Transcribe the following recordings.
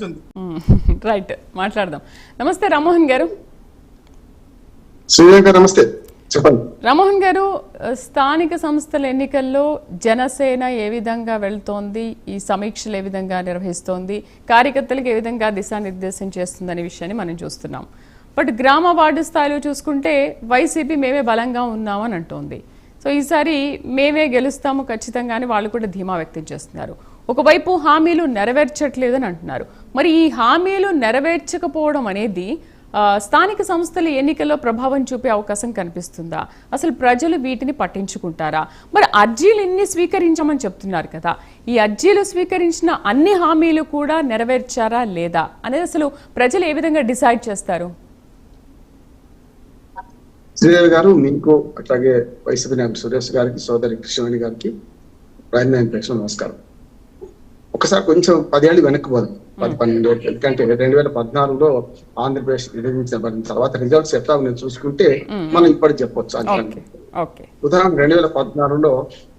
కనిపిస్తుంది. రైట్, మాట్లాడదాం. నమస్తే రామ్మోహన్ గారు. శ్రీలంక నమస్తే, చెప్పండి. రామ్మోహన్ గారు, స్థానిక సంస్థల ఎన్నికల్లో జనసేన ఏ విధంగా వెళ్తోంది, ఈ సమీక్షలు ఏ విధంగా నిర్వహిస్తోంది, కార్యకర్తలకు ఏ విధంగా దిశానిర్దేశం చేస్తుందనే విషయాన్ని మనం చూస్తున్నాం. బట్ గ్రామ వార్డు స్థాయిలో చూసుకుంటే వైసీపీ మేమే బలంగా ఉన్నామని అంటోంది. సో ఈసారి మేమే గెలుస్తాము ఖచ్చితంగా అని వాళ్ళు కూడా ధీమా వ్యక్తం చేస్తున్నారు. ఒకవైపు హామీలు నెరవేర్చట్లేదని అంటున్నారు. మరి ఈ హామీలు నెరవేర్చకపోవడం అనేది స్థానిక సంస్థల ఎన్నికల్లో ప్రభావం చూపే అవకాశం కనిపిస్తుందా? అసలు ప్రజలు వీటిని పట్టించుకుంటారా? మరి అర్జీలు ఇన్ని స్వీకరించమని చెప్తున్నారు కదా, ఈ అర్జీలు స్వీకరించిన అన్ని హామీలు కూడా నెరవేర్చారా లేదా అనేది అసలు ప్రజలు ఏ విధంగా డిసైడ్ చేస్తారు? శ్రీదేవి గారు, మీకు అట్లాగే వైసీపీ నాయకుడు సురేష్ గారికి, సోదరి కృష్ణవేణి గారికి ప్రైమ్ నైన్ ప్రేక్షకులు నమస్కారం. ఒకసారి కొంచెం 10 ఏళ్ళు వెనక్కి పోదాం, 10-12 ఏళ్ళు. ఎందుకంటే 2014లో ఆంధ్రప్రదేశ్ విభజించబడిన తర్వాత రిజల్ట్స్ ఎట్లా నేను చూసుకుంటే మనం ఇప్పటికి చెప్పొచ్చు. ఉదాహరణ 2014లో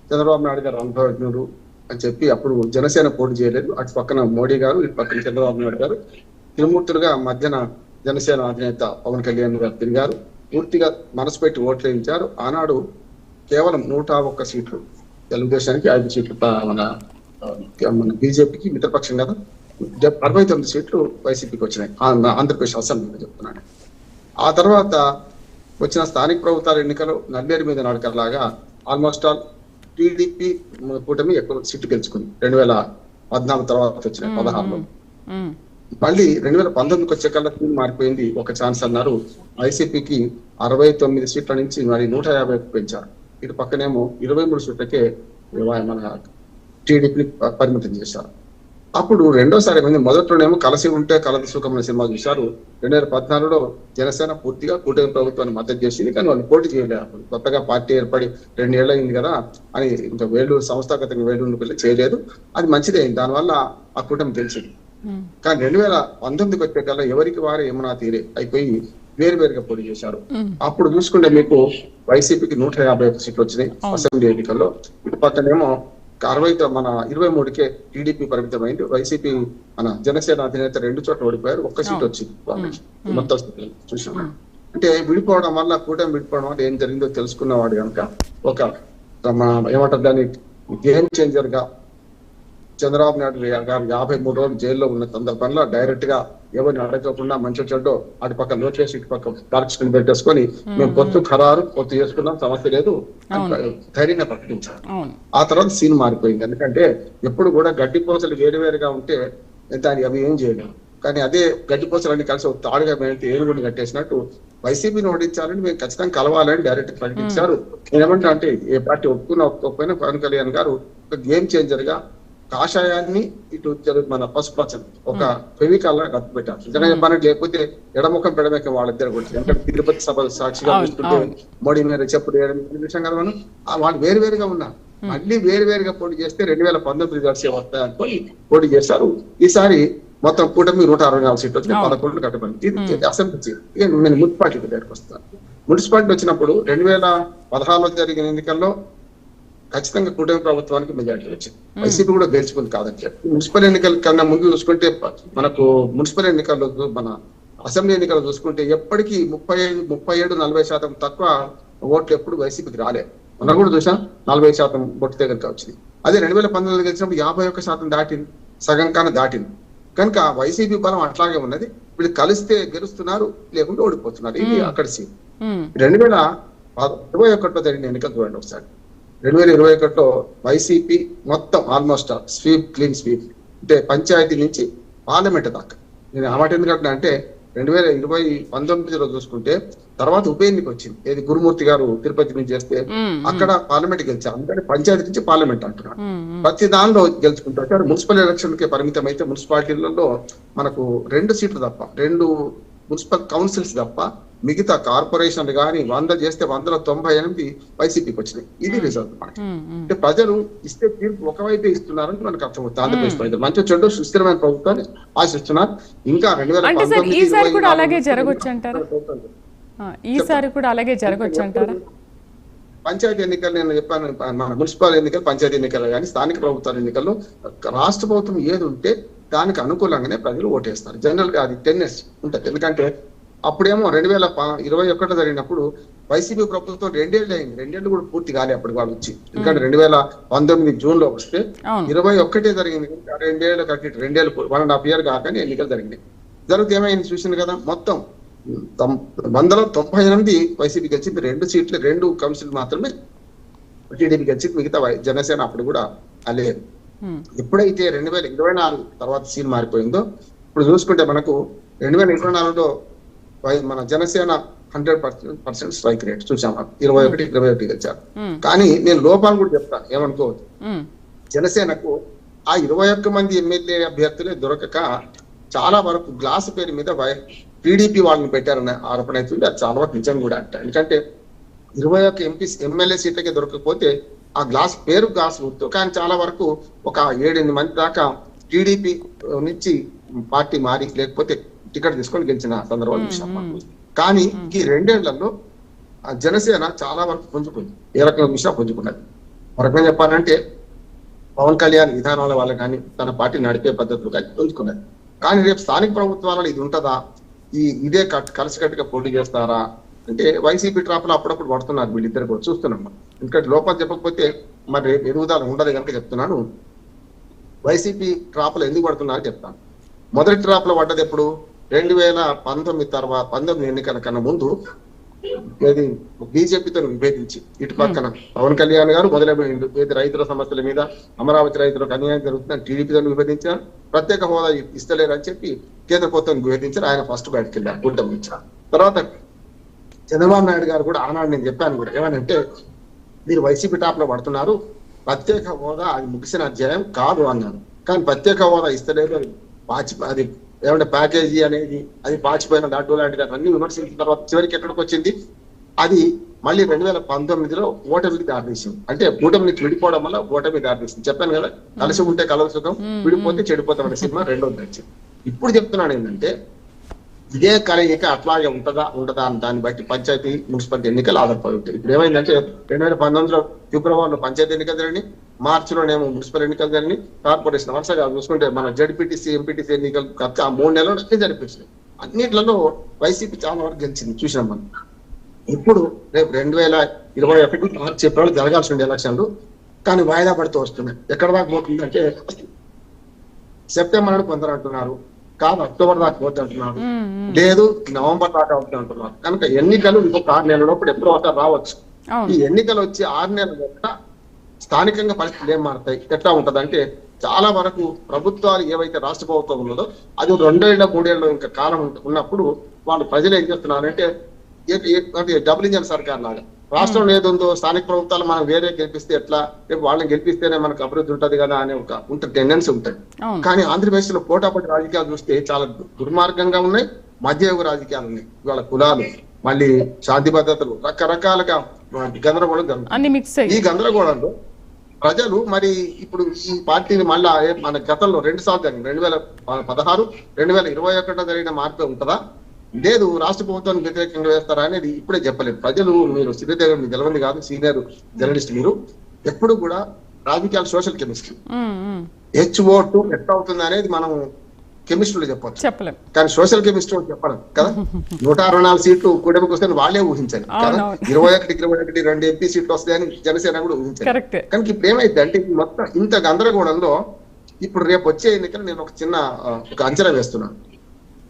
చంద్రబాబు నాయుడు గారు అనుభవజ్ఞుడు అని చెప్పి అప్పుడు జనసేన పోటీ చేయలేదు. అటు పక్కన మోడీ గారు, ఇటు పక్కన చంద్రబాబు నాయుడు గారు తిరుమూర్తులుగా మధ్యన జనసేన అధినేత పవన్ కళ్యాణ్ గారు తిరిగారు. పూర్తిగా మనసు పెట్టి ఓట్లు వేయించారు. ఆనాడు కేవలం 101 సీట్లు తెలుగుదేశానికి, 5 సీట్లు మన బీజేపీకి మిత్రపక్షం కదా, 69 సీట్లు వైసీపీకి వచ్చినాయి ఆంధ్రప్రదేశ్ అసెంబ్లీలో చెప్తున్నాను. ఆ తర్వాత వచ్చిన స్థానిక ప్రభుత్వాల ఎన్నికలు నల్లేరు మీద నడకలాగా ఆల్మోస్ట్ ఆల్ టీడీపీ కూటమి ఎక్కువ సీట్లు గెలుచుకుంది. 2014 తర్వాత వచ్చిన 16లో. మళ్ళీ 2019కి వచ్చే కల్లా తీరు మారిపోయింది. ఒక ఛాన్స్ అన్నారు. వైసీపీకి 69 సీట్ల నుంచి మరి 150 పెంచారు. ఇటు పక్కనేమో 23 సీట్లకే మన టీడీపీని పరిమితం చేశారు. అప్పుడు రెండోసారి ఏమైంది, మొదట్లోనేమో కలిసి ఉంటే కలది సుఖం అనే సినిమా చూశారు. 2014లో జనసేన పూర్తిగా కూటమి ప్రభుత్వాన్ని మద్దతు చేసింది, కానీ వాళ్ళు పోటీ చేయలేదు. కొత్తగా పార్టీ ఏర్పడి 2 ఏళ్ళు అయింది కదా అని ఇంకా వేలూరు సంస్థాగతంగా వేలూరు చేయలేదు. అది మంచిదే, దానివల్ల ఆ కూటమి గెలిచింది. కానీ 2019కి వచ్చే కల్లా ఎవరికి వారు ఏమన్నా తీరే అయిపోయి వేరువేరుగా పోటీ చేశారు. అప్పుడు చూసుకుంటే మీకు వైసీపీకి 151 సీట్లు వచ్చినాయి అసెంబ్లీ ఎన్నికల్లో. ఇటు పక్కనేమో 23కే టీడీపీ పరిమితమైంది. వైసీపీ మన జనసేన అధినేత 2 చోట్ల ఓడిపోయారు. 1 సీట్ వచ్చింది మొత్తం చూసాం. అంటే విడిపోవడం వల్ల, కూటమి విడిపోవడం వల్ల ఏం జరిగిందో తెలుసుకున్నవాడు కనుక ఒక ఏమంటారు దాన్ని గేమ్ చేంజర్ గా చంద్రబాబు నాయుడు గారు 53 రోజులు జైల్లో ఉన్న సందర్భంలో డైరెక్ట్ గా ఎవరిని అడగకుండా మంచి చెడ్డో అటు పక్క లోకేష్ ఇటు పక్క టార్గెట్స్ పెట్టేసుకొని మేము పొత్తు చేసుకున్నాం, సమస్య లేదు ధైర్యంగా ప్రకటించారు. ఆ తర్వాత సీన్ మారిపోయింది. ఎందుకంటే ఎప్పుడు కూడా గడ్డిపోసలు వేరువేరుగా ఉంటే దాన్ని అవి ఏం చేయలేము. కానీ అదే గడ్డిపోసలన్నీ కలిసి ఒక తాడుగా మేము ఏనుగుని కట్టేసినట్టు వైసీపీని ఓడించాలని మేము ఖచ్చితంగా కలవాలని డైరెక్ట్ ప్రకటించారు. నేనేమంటా అంటే ఏ పార్టీ ఒప్పుకున్నా పవన్ కళ్యాణ్ గారు ఒక గేమ్ చేంజర్ గా కాషాయాన్ని ఇటు మన పసుపచ్చని ఒక ఫెవికాల్ గట్టు పెట్టారు. నిజంగా చెప్పాలంటే లేకపోతే ఎడముఖం పెడమేక వాళ్ళిద్దరు కూడా, ఎందుకంటే తిరుపతి సభ సాక్షిగా చూస్తుంటే మోడీ మీద చెప్పుడు విషయం కదా మనం వాళ్ళు వేరువేరుగా ఉన్నారు. మళ్ళీ వేరువేరుగా పోటీ చేస్తే 2019 రిజల్ట్స్ వస్తాయనుకొని పోటీ చేశారు. ఈసారి మొత్తం కూటమి 164 సీట్లు వచ్చి 11 కట్టబడింది. అసెంబ్లీ నేను మున్సిపాలిటీ దగ్గరకు వస్తాను. మున్సిపాలిటీ వచ్చినప్పుడు 2016లో జరిగిన ఎన్నికల్లో ఖచ్చితంగా కూటమి ప్రభుత్వానికి మెజార్టీ వచ్చింది. వైసీపీ కూడా గెలుచుకుంది కాదని చెప్పి. మున్సిపల్ ఎన్నికల కన్నా ముందు చూసుకుంటే మనకు మున్సిపల్ ఎన్నికల్లో మన అసెంబ్లీ ఎన్నికలు చూసుకుంటే ఎప్పటికీ 37-40% తక్కువ ఓట్లు ఎప్పుడు వైసీపీకి రాలేదు. మనం కూడా చూసాం 40% ఓటు దగ్గరికి వచ్చింది. అదే 2019 గెలిచినప్పుడు 51% దాటింది, సగం కన్నా దాటింది. కనుక వైసీపీ బలం అట్లాగే ఉన్నది. వీళ్ళు కలిస్తే గెలుస్తున్నారు, లేకుంటే ఓడిపోతున్నారు. ఇది అక్కడ సీన్. 2021లో జరిగిన ఎన్నికలు చూడండి ఒకసారి. 2021లో వైసీపీ మొత్తం ఆల్మోస్ట్ క్లీన్ స్వీప్, అంటే పంచాయతీ నుంచి పార్లమెంట్ దాకా. నేను ఆ మాట ఎందుకంటే అంటే 2019లో చూసుకుంటే తర్వాత ఉప ఎన్నిక వచ్చింది. ఏది గురుమూర్తి గారు తిరుపతి నుంచి చేస్తే అక్కడ పార్లమెంట్ గెలిచారు. అందుకని పంచాయతీ నుంచి పార్లమెంట్ అంటున్నారు. ప్రతి దానిలో గెలుచుకుంటారు. మున్సిపల్ ఎలక్షన్ కే పరిమితం అయితే మున్సిపాలిటీలలో మనకు 2 సీట్లు తప్ప, 2 మున్సిపల్ కౌన్సిల్స్ తప్ప మిగతా కార్పొరేషన్లు కానీ 100 చేస్తే 198 వైసీపీకి వచ్చినాయి. ఇది రిజల్ట్ మనకి. అంటే ప్రజలు ఇస్తే తీర్పు ఒకవైపే ఇస్తున్నారని మనకు అర్థమవుతుంది. ఆంధ్రప్రదేశ్ ప్రజలు మంచి చెడు సుస్థిరమైన ప్రభుత్వాన్ని ఆశిస్తున్నారు. ఇంకా 2019 ఈసారి కూడా అలాగే జరగొచ్చు అంటారా? ఈసారి కూడా అలాగే జరగొచ్చు అంటారా? పంచాయతీ ఎన్నికలు నేను చెప్పాను, మన మున్సిపల్ ఎన్నికలు, పంచాయతీ ఎన్నికలు కానీ స్థానిక ప్రభుత్వాల ఎన్నికల్లో రాష్ట్ర ప్రభుత్వం ఏది ఉంటే దానికి అనుకూలంగానే ప్రజలు ఓటేస్తారు. జనరల్ గా అది టెన్డెన్స్ ఉంటుంది. ఎందుకంటే అప్పుడేమో 2021 జరిగినప్పుడు వైసీపీ ప్రభుత్వం 2 ఏళ్ళు అయింది, 2 ఏళ్ళు కూడా పూర్తి కాలే అప్పుడు వాళ్ళు వచ్చి. ఎందుకంటే 2019 జూన్ లో వస్తే 21 జరిగింది. 2 ఏళ్ళు కట్టి 2 ఏళ్ళు 1.5 year కాకనే ఎన్నికలు జరిగినాయి. జరిగితే ఏమైంది చూసింది కదా, మొత్తం 198 వైసీపీ గెలిచింది, 2 సీట్లు 2 కౌన్సిల్ మాత్రమే టీడీపీ గెలిచింది, మిగతా జనసేన అప్పుడు కూడా లేదు. ఎప్పుడైతే 2024 తర్వాత సీన్ మారిపోయిందో ఇప్పుడు చూసుకుంటే మనకు 2024లో మన జనసేన 100% స్ట్రైక్ రేట్ చూసాం, 21 గెలిచారు. కానీ నేను లోపాలు కూడా చెప్తాను, ఏమనుకోవద్దు. జనసేనకు ఆ 21 మంది ఎమ్మెల్యే అభ్యర్థులే దొరకక చాలా వరకు గ్లాస్ పేరు మీద టీడీపీ వాళ్ళని పెట్టారనే ఆరోపణ అవుతుంది. అది చాలా వరకు నిజం కూడా అంట. ఎందుకంటే 21 ఎమ్మెల్యే సీట్లకే దొరకకపోతే ఆ గ్లాస్ పేరు గ్లాస్ గుర్తు, కానీ చాలా వరకు ఒక 7-8 మంది దాకా టీడీపీ నుంచి పార్టీ మారి లేకపోతే టికెట్ తీసుకొని గెలిచిన సందర్భాలు చూసాం. కానీ ఈ 2 ఏళ్లలో జనసేన చాలా వరకు పుంజుకుంది. ఏ రకంగా చూసినా పుంజుకున్నది. ఒక రకంగా చెప్పాలంటే పవన్ కళ్యాణ్ విధానాల వల్ల కానీ తన పార్టీ నడిపే పద్ధతులు కానీ పుంజుకున్నది. కానీ రేపు స్థానిక ప్రభుత్వాలలో ఇది ఉంటుందా, ఇదే కలిసికట్టుగా పోటీ చేస్తారా అంటే వైసీపీ ట్రాప్లో అప్పుడప్పుడు పడుతున్నారు వీళ్ళిద్దరు కూడా చూస్తున్నాం. ఎందుకంటే లోపల చెప్పకపోతే మరి రేపు ఎదుగుదల ఉండదు కనుక చెప్తున్నాను. వైసీపీ ట్రాప్లో ఎందుకు పడుతున్నారని చెప్తాను. మొదటి ట్రాప్లో పడ్డది ఎప్పుడు 2019 తర్వాత 19 ఎన్నికల కన్నా ముందు బీజేపీతో విభేదించి ఇటు పక్కన పవన్ కళ్యాణ్ గారు మొదలైన రైతుల సమస్యల మీద, అమరావతి రైతులకు అన్యాయం జరుగుతుందని టీడీపీతో విభేదించారు. ప్రత్యేక హోదా ఇస్తలేరు అని చెప్పి కేంద్ర ప్రభుత్వం విభేదించారు. ఆయన ఫస్ట్ బయటకు వెళ్ళారు, కూటమి ఇచ్చారు. తర్వాత చంద్రబాబు నాయుడు గారు కూడా ఆనాడు నేను చెప్పాను కూడా, ఏమనంటే మీరు వైసీపీ టాప్ లో పడుతున్నారు, ప్రత్యేక హోదా అది ముగిసిన అధ్యాయం కాదు అన్నాను. కానీ ప్రత్యేక హోదా ఇస్తలేదు, అది ఏమంటే ప్యాకేజీ అనేది అది పాచిపోయిన లడ్డు లాంటిది అన్ని విమర్శించిన తర్వాత చివరికి ఎక్కడికి వచ్చింది, అది మళ్ళీ 2019లో ఓటమికి దారితీసింది. అంటే కూటమి నుంచి విడిపోవడం వల్ల ఓటమి దారితీసింది. చెప్పాను కదా, కలిసి ఉంటే కలవ సుఖం, విడిపోతే చెడిపోతాం అనే సినిమా రెండోది వచ్చింది. ఇప్పుడు చెప్తున్నాను ఏంటంటే ఇదే కలయిక అట్లాగే ఉండదా అని దాన్ని బట్టి పంచాయతీ మున్సిపాలిటీ ఎన్నికలు ఆధారపడి ఉంటాయి. ఇప్పుడు ఏమైందంటే 2019లో ఫిబ్రవరిలో పంచాయతీ ఎన్నికలు జరిగినాయి, మార్చిలోనేమో మున్సిపల్ ఎన్నికలు జరిగినాయి, కార్పొరేషన్ వరుసగా చూసుకుంటే మన జడ్పీటీసీ ఎంపీటీసీ ఎన్నికలు ఆ 3 నెలలు జరిపించినాయి. అన్నిట్లలో వైసీపీ చాలా వరకు గెలిచింది చూసినాం మనం. ఇప్పుడు రేపు 2021 మార్చి ఏప్రిల్ జరగాల్సిన ఎలక్షన్లు కానీ వాయిదా పడుతూ వస్తున్నాయి. ఎక్కడ దాకా పోతుందంటే సెప్టెంబర్ నాడు కొందరు అంటున్నారు, కాదు అక్టోబర్ దాకా పోతే అంటున్నారు, లేదు నవంబర్ దాకా అవుతుంది అంటున్నారు. కనుక ఎన్నికలు ఇంకొక 6 నెలల లోపల ఎప్పుడో ఒకసారి రావచ్చు. ఈ ఎన్నికలు వచ్చి 6 నెలల స్థానికంగా పరిస్థితులు ఏం మారుతాయి, ఎట్లా ఉంటది అంటే చాలా వరకు ప్రభుత్వాలు ఏవైతే రాష్ట్ర ప్రభుత్వం ఉన్నదో అది 2 ఏళ్ళ 3 ఏళ్ళ ఇంకా కాలం ఉన్నప్పుడు వాళ్ళు ప్రజలు ఏం చేస్తున్నారంటే డబుల్ ఇంజన్ సర్కార్ లాగా రాష్ట్రంలో ఏదుందో స్థానిక ప్రభుత్వాలు మనం వేరే గెలిపిస్తే ఎట్లా, రేపు వాళ్ళని గెలిపిస్తేనే మనకు అభివృద్ధి ఉంటది కదా అనే ఒక టెండెన్సీ ఉంటుంది. కానీ ఆంధ్రప్రదేశ్ లో పోటాపోటీ రాజకీయాలు చూస్తే చాలా దుర్మార్గంగా ఉన్నాయి, మధ్యయుగ రాజకీయాలు ఉన్నాయి. ఇవాళ కులాలు, మళ్ళీ శాంతి భద్రతలు, రకరకాలుగా గందరగోళం జరుగుతుంది. ఈ గందరగోళంలో ప్రజలు మరి ఇప్పుడు ఈ పార్టీని మళ్ళా మన గతంలో 2 సార్లు జరిగింది, 2016, 2021 జరిగిన మార్పు ఉంటుందా, లేదు రాష్ట్ర ప్రభుత్వానికి వ్యతిరేకంగా వేస్తారా అనేది ఇప్పుడే చెప్పలేదు. ప్రజలు మీరు శ్రీదేవి మీకు తెలవంది కాదు, సీనియర్ జర్నలిస్ట్ మీరు, ఎప్పుడు కూడా రాజకీయాలు సోషల్ కెమిస్ట్రీ, HO2 ఎట్లా అవుతుంది అనేది మనం కెమిస్ట్రీలో చెప్పలేం, కానీ సోషల్ కెమిస్ట్రీ చెప్పలేం కదా. 164 సీట్లు కూటమికి వస్తే వాళ్ళే ఊహించారు కదా, 21 2 ఎంపీ సీట్లు వస్తాయని జనసేన కూడా ఊహించారు. కానీ ఇప్పుడు ఏమైంది అంటే మొత్తం ఇంత గందరగోళంలో ఇప్పుడు రేపు వచ్చే ఎన్నికలు నేను ఒక అంచనా వేస్తున్నాను.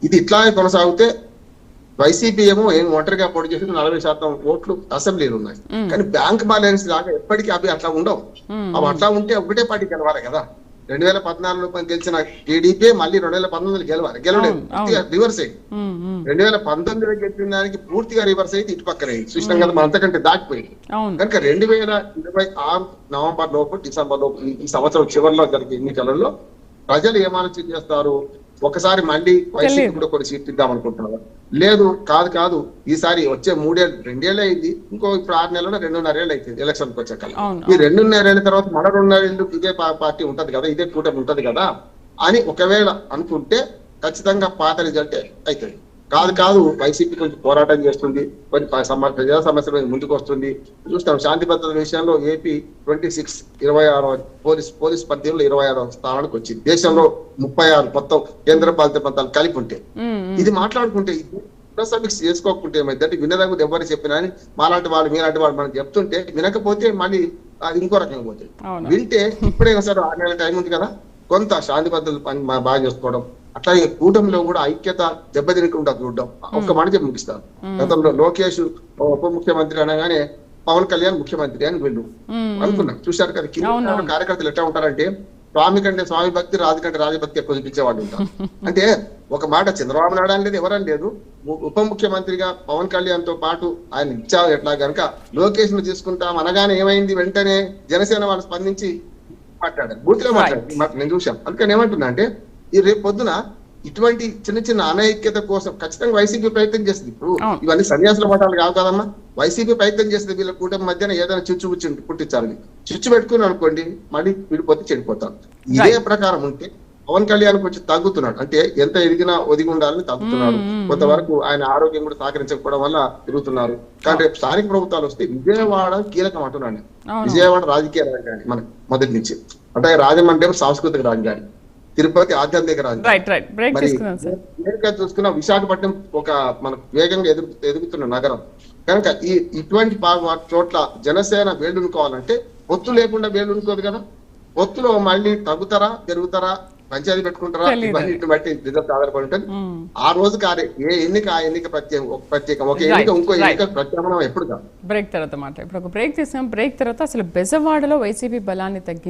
ఇది ఇట్లానే కొనసాగితే వైసీపీ ఏమో ఒంటరిగా పోటీ చేసి 40% ఓట్లు అసెంబ్లీలు ఉన్నాయి, కానీ బ్యాంక్ బ్యాలెన్స్ లాగా ఎప్పటికీ అవి అట్లా ఉండవు. అవి అట్లా ఉంటే ఒకటే పార్టీ గెలవాలి కదా. 2014లో గెలిచిన టీడీపీ మళ్ళీ 2019 గెలవలేదు, రివర్స్ అయింది. 2019లో గెలిచిన దానికి పూర్తిగా రివర్స్ అయితే ఇటు పక్కన చూసినాం కదా, మన అంతకంటే దాటిపోయింది. కనుక 2026 నవంబర్ లోపు డిసెంబర్ లోపు ఈ సంవత్సరం చివరిలో జరిగే ఎన్నికలలో ప్రజలు ఏం ఆలోచన చేస్తారు, ఒకసారి మళ్ళీ వైసీపీ కూడా కొన్ని సీట్లు ఇద్దాం అనుకుంటున్నారు, లేదు కాదు ఈసారి వచ్చే 2 ఏళ్ళు అయింది, ఇంకో ఇప్పుడు 6 నెలలు 2.5 ఏళ్ళు అవుతుంది ఎలక్షన్కి వచ్చాక. ఈ 2.5 ఏళ్ళ తర్వాత మరో 2.5 ఏళ్ళు ఇదే పార్టీ ఉంటది కదా, ఇదే కూటమి ఉంటది కదా అని ఒకవేళ అనుకుంటే ఖచ్చితంగా పాత రిజల్టే అవుతుంది. కాదు వైసీపీ కొంచెం పోరాటం చేస్తుంది, కొంచెం ప్రజా సమస్యల మీద ముందుకు వస్తుంది. చూస్తాం శాంతి భద్రతల విషయంలో ఏపీ 26 పోలీస్ పద్దెంలో 26వ స్థానానికి వచ్చింది. దేశంలో 36 మొత్తం కేంద్ర పాలిత ప్రాంతాలు కలిపి ఉంటే. ఇది మాట్లాడుకుంటే సమీక్ష చేసుకోకుంటే ఏమైందంటే వినదగ్గది ఎవరు చెప్పినా అని మాలాంటి వాళ్ళు మీలాంటి వాళ్ళు మనం చెప్తుంటే వినకపోతే మళ్ళీ అది ఇంకో రకంగా పోతుంది. వింటే ఇప్పుడే సార్ 6 నెలల టైం ఉంది కదా, కొంత శాంతి భద్రతలు పని బాగా చేసుకోవడం, అట్లాగే కూటమిలో కూడా ఐక్యత దెబ్బతినకుండా చూడడం. ఒక్క మాట చెప్పి ముగిస్తాను. గతంలో లోకేష్ ఉప ముఖ్యమంత్రి అనగానే పవన్ కళ్యాణ్ ముఖ్యమంత్రి అని వీళ్ళు అనుకున్నాం. చూశారు కదా కింద కార్యకర్తలు ఎట్లా ఉంటారంటే స్వామి కంటే స్వామి భక్తి, రాజు కంటే రాజభక్తి ఎక్కువ చూపించేవాళ్ళు ఉంటారు. అంటే ఒక మాట చంద్రబాబు నాయుడు అని లేదు, ఎవరని లేదు, ఉప ముఖ్యమంత్రిగా పవన్ కళ్యాణ్ తో పాటు ఆయన ఇచ్చారు. ఎట్లా కనుక లోకేష్ ను తీసుకుంటాం అనగానే ఏమైంది, వెంటనే జనసేన వాళ్ళు స్పందించి మాట్లాడారు, బూతిలో మాట్లాడారు. నేను చూశాను. అందుకని ఏమంటున్నా అంటే ఈ రేపు పొద్దున ఇటువంటి చిన్న చిన్న అనైక్యత కోసం ఖచ్చితంగా వైసీపీ ప్రయత్నం చేస్తుంది. ఇప్పుడు ఇవన్నీ సన్యాసుల మఠాలు కావు కదమ్మా. వైసీపీ ప్రయత్నం చేస్తుంది వీళ్ళ కూటమి మధ్యన ఏదైనా చిచ్చు పుట్టించాలని. చిచ్చు పెట్టుకుని అనుకోండి మళ్ళీ విడిపోతే చెడిపోతాం. ఇదే ప్రకారం ఉంటే పవన్ కళ్యాణ్ కొంచెం తగ్గుతున్నాడు, అంటే ఎంత ఎదిగినా ఒదిగి ఉండాలని తగ్గుతున్నాడు. కొంతవరకు ఆయన ఆరోగ్యం కూడా సహకరించకపోవడం వల్ల తిరుగుతున్నారు. కానీ రేపు స్థానిక ప్రభుత్వాలు వస్తే విజయవాడ కీలకం అంటున్నాను. విజయవాడ రాజకీయ రాజధాని మనకి మొదటి నుంచి, అంటే రాజమండ్రి సాంస్కృతిక రాజధాని, తిరుపతి ఆధ్యాత్మిక రాజధాని. చూసుకున్న విశాఖపట్నం ఒక మనకు వేగంగా ఎదుగుతున్న నగరం కనుక ఇటువంటి చోట్ల జనసేన వేళ్ళునుకోవాలంటే పొత్తు లేకుండా వేళ్ళునుకోదు కదా. పొత్తులో మళ్ళీ తగ్గుతారా పెరుగుతారా పంచాయతీ పెట్టుకుంటారా ఇవన్నీ బట్టి రిజల్ట్ ఆధారపడి ఉంటుంది. ఆ రోజు ఏ ఎన్నిక ఆ ఎన్నిక ప్రత్యేకం, ఒక ఎన్నిక ఇంకో ఎన్నిక ప్రత్యామ్నాయం ఎప్పుడు కాదు. బ్రేక్ తర్వాత మాట. ఇప్పుడు ఒక బ్రేక్ తీసాం. బ్రేక్ తర్వాత అసలు బెజవాడలో వైసీపీ బలాన్ని తగ్గించి